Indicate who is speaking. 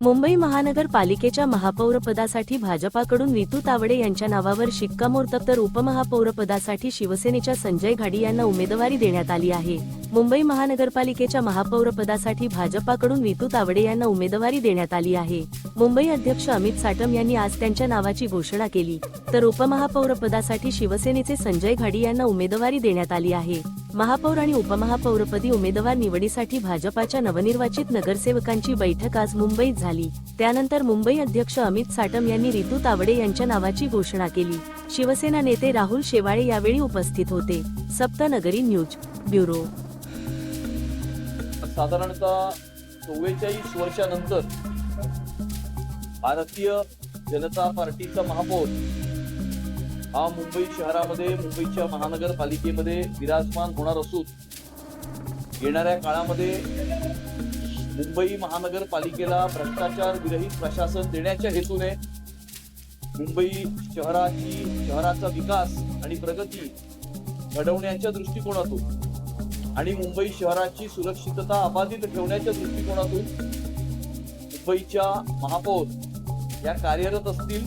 Speaker 1: मुंबई महानगरपालिकेच्या महापौरपदासाठी भाजपाकडून रितू तावडे यांच्या नावावर शिक्कामोर्तब, तर उपमहापौरपदासाठी शिवसेनेच्या संजय घाडी यांना उमेदवारी देण्यात आली आहे। मुंबई महानगरपालिकेच्या महापौरपदासाठी भाजपाकडून रितू तावडे यांना उमेदवारी देण्यात आली आहे। मुंबई अध्यक्ष अमित साटम यांनी आज त्यांच्या नावाची घोषणा केली, तर उपमहापौरपदासाठी शिवसेनेचे संजय घाडी यांना उमेदवारी देण्यात आली आहे। महापौर आणि उपमहापौरपदी उमेदवार निवडीसाठी भाजपाच्या नवनिर्वाचित नगरसेवकांची बैठक आज मुंबईत झाली। त्यानंतर मुंबई अध्यक्ष अमित साटम यांनी रितू तावडे यांच्या नावाची घोषणा केली। शिवसेना नेते राहुल शेवाळे यावेळी उपस्थित होते। सप्तनगरी न्यूज ब्युरो।
Speaker 2: साधारणतः 44 वर्षानंतर भारतीय जनता पार्टीचा महापौर हा मुंबई शहरामध्ये, मुंबईच्या महानगरपालिकेमध्ये विराजमान होणार असून येणाऱ्या काळामध्ये मुंबई महानगरपालिकेला भ्रष्टाचार विरहित प्रशासन देण्याच्या हेतूने मुंबई शहराचा विकास आणि प्रगती घडवण्याच्या दृष्टिकोनातून आणि मुंबई शहराची सुरक्षितता अबाधित ठेवण्याच्या दृष्टिकोनातून मुंबईच्या महापौर या कार्यरत असतील।